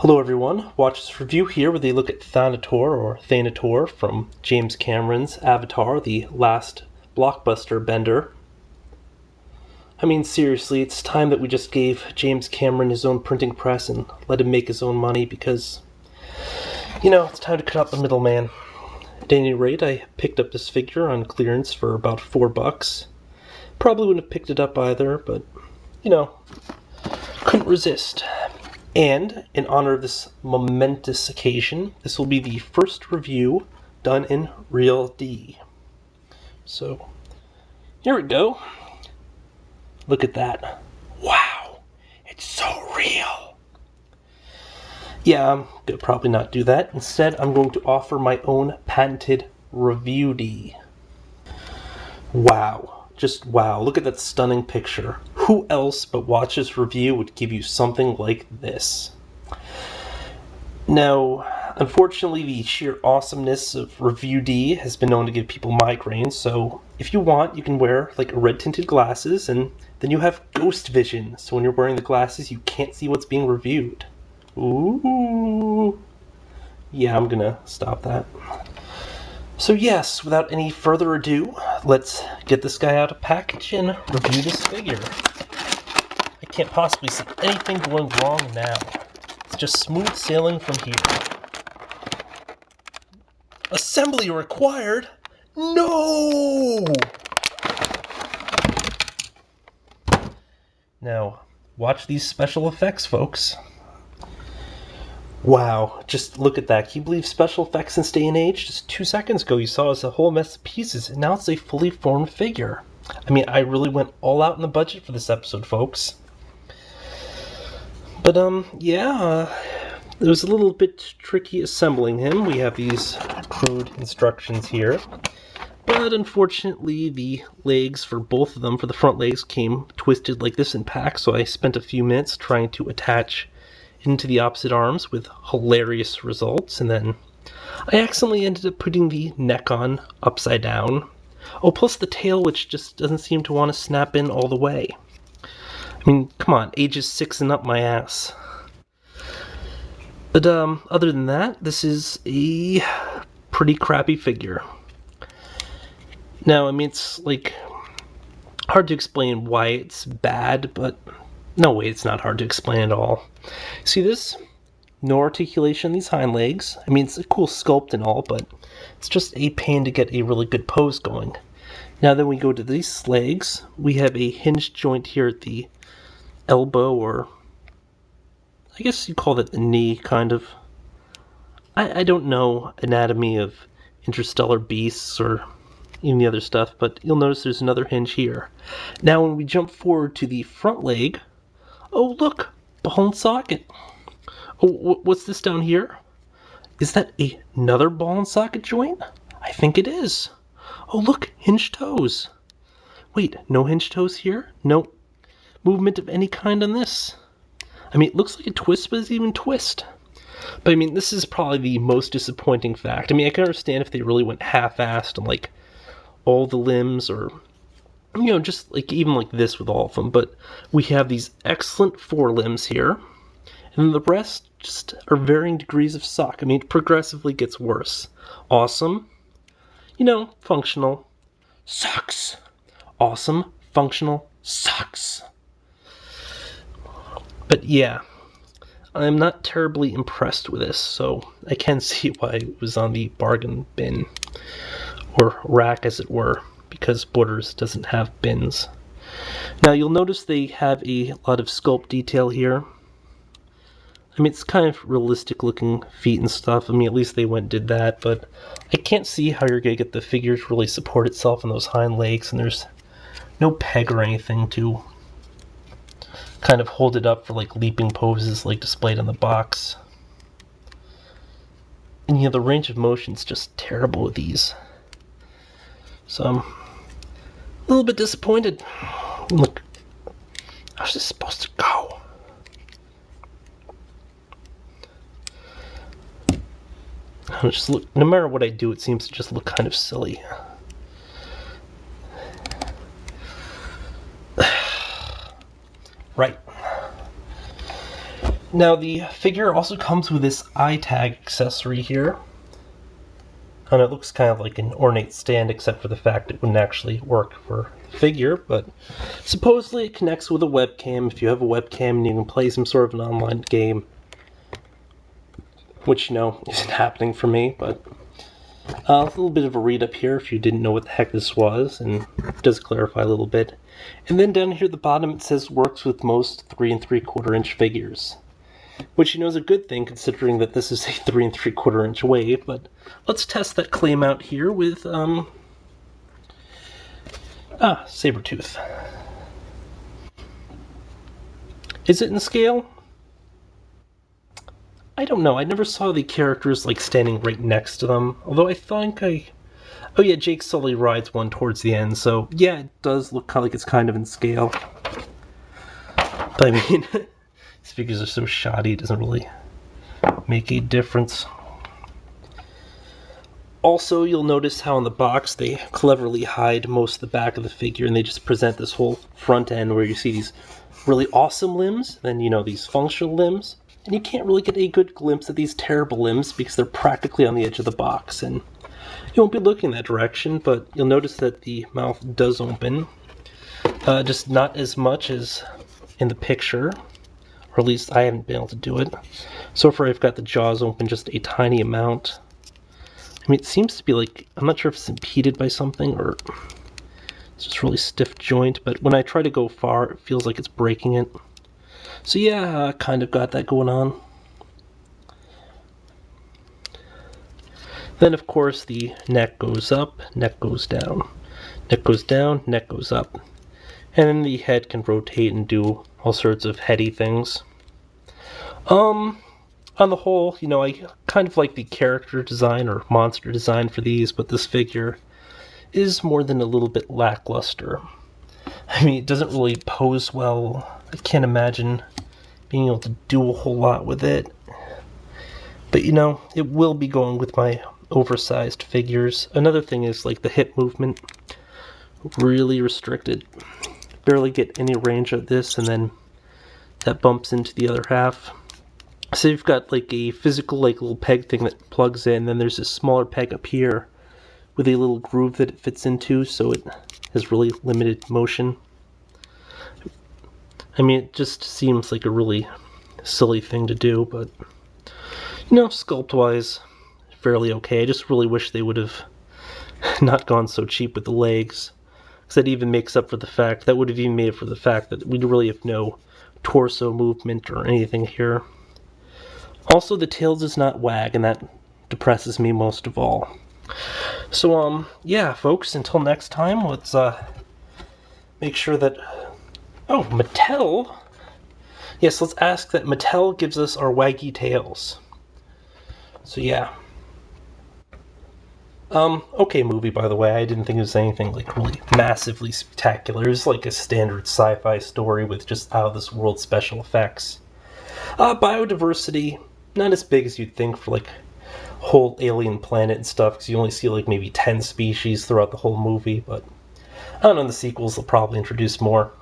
Hello everyone, watch this review here where they look at Thanator from James Cameron's Avatar, the last blockbuster bender. I mean seriously, it's time that we just gave James Cameron his own printing press and let him make his own money because, it's time to cut out the middleman. At any rate, I picked up this figure on clearance for about $4. Probably wouldn't have picked it up either, but, couldn't resist. And, in honor of this momentous occasion, this will be the first review done in Real D. So, here we go. Look at that. Wow, it's so real. Yeah, I'm going to probably not do that. Instead, I'm going to offer my own patented review D. Wow. Just wow, look at that stunning picture. Who else but Watch This Review would give you something like this? Now, unfortunately, the sheer awesomeness of Review D has been known to give people migraines, so if you want, you can wear like red-tinted glasses, and then you have ghost vision, so when you're wearing the glasses, you can't see what's being reviewed. Ooh. Yeah, I'm gonna stop that. So yes, without any further ado, let's get this guy out of package and review this figure. I can't possibly see anything going wrong now. It's just smooth sailing from here. Assembly required? No! Now, watch these special effects, folks. Wow, just look at that. Can you believe special effects in this day and age? Just 2 seconds ago you saw us a whole mess of pieces, and now it's a fully formed figure. I mean, I really went all out in the budget for this episode, folks. But, it was a little bit tricky assembling him. We have these crude instructions here. But unfortunately, the legs for both of them, for the front legs, came twisted like this in packs, so I spent a few minutes trying to attach into the opposite arms with hilarious results, and then I accidentally ended up putting the neck on upside down. Oh, plus the tail, which just doesn't seem to want to snap in all the way. I mean, come on, ages 6 and up my ass. But other than that, this is a pretty crappy figure. Now, I mean, it's like hard to explain why it's bad, but no, wait, it's not hard to explain at all. See this? No articulation in these hind legs. I mean, it's a cool sculpt and all, but it's just a pain to get a really good pose going. Now then we go to these legs. We have a hinged joint here at the elbow, or I guess you call that the knee, kind of. I don't know anatomy of interstellar beasts or even the other stuff, but you'll notice there's another hinge here. Now when we jump forward to the front leg, oh look, ball and socket. Oh, what's this down here? Is that another ball and socket joint? I think it is. Oh look, hinged toes. Wait, no hinged toes here? No movement of any kind on this. I mean, it looks like a twist, but it's even twist. But I mean, this is probably the most disappointing fact. I mean, I can understand if they really went half-assed on like all the limbs, or just like even like this with all of them, but we have these excellent forelimbs here, and then the rest just are varying degrees of suck. I mean, it progressively gets worse. Awesome, functional, sucks. Awesome, functional, sucks. But yeah, I'm not terribly impressed with this, so I can see why it was on the bargain bin, or rack as it were, because Borders doesn't have bins. Now you'll notice they have a lot of sculpt detail here. I mean, it's kind of realistic looking feet and stuff. I mean, at least they went and did that, but I can't see how you're going to get the figure to really support itself on those hind legs, and there's no peg or anything to kind of hold it up for like leaping poses like displayed on the box. And the range of motion's just terrible with these. So I'm a little bit disappointed. Look, how's this supposed to go? Just look, no matter what I do, it seems to just look kind of silly. Right. Now the figure also comes with this eye tag accessory here. And it looks kind of like an ornate stand, except for the fact it wouldn't actually work for the figure, but supposedly it connects with a webcam if you have a webcam and you can play some sort of an online game. Which, isn't happening for me, but a little bit of a read up here if you didn't know what the heck this was, and it does clarify a little bit. And then down here at the bottom it says works with most 3 3/4 inch figures. Which is a good thing considering that this is a 3 3/4 inch wave, but let's test that claim out here with, Sabretooth. Is it in scale? I don't know. I never saw the characters like standing right next to them. Although I think oh yeah, Jake Sully rides one towards the end, so yeah, it does look like it's kind of in scale. But I mean, these figures are so shoddy, it doesn't really make a difference. Also, you'll notice how in the box they cleverly hide most of the back of the figure and they just present this whole front end where you see these really awesome limbs, then these functional limbs. And you can't really get a good glimpse of these terrible limbs because they're practically on the edge of the box. And you won't be looking that direction, but you'll notice that the mouth does open. Just not as much as in the picture, or at least I haven't been able to do it. So far I've got the jaws open just a tiny amount. I mean, it seems to be like, I'm not sure if it's impeded by something or it's just really stiff joint, but when I try to go far, it feels like it's breaking it. So yeah, kind of got that going on. Then of course the neck goes up, neck goes down. Neck goes down, neck goes up. And then the head can rotate and do all sorts of heady things. On the whole, I kind of like the character design or monster design for these, but this figure is more than a little bit lackluster. I mean, it doesn't really pose well. I can't imagine being able to do a whole lot with it. But it will be going with my oversized figures. Another thing is like the hip movement. Really restricted. Barely get any range of this, and then that bumps into the other half. So you've got like a physical little peg thing that plugs in, and then there's this smaller peg up here with a little groove that it fits into, so it has really limited motion. I mean, it just seems like a really silly thing to do, but sculpt-wise, fairly okay. I just really wish they would have not gone so cheap with the legs, because that even makes up for the fact, that would have even made up for the fact that we really have no torso movement or anything here. Also, the tail does not wag, and that depresses me most of all. So, yeah, folks, until next time, let's, make sure that... Oh, Mattel? Yes, let's ask that Mattel gives us our waggy tails. So, yeah. Okay movie, by the way. I didn't think it was anything, like, really massively spectacular. It was like a standard sci-fi story with just out-of-this-world special effects. Biodiversity, not as big as you'd think for, like, whole alien planet and stuff, because you only see, like, maybe 10 species throughout the whole movie, but I don't know, in the sequels they'll probably introduce more.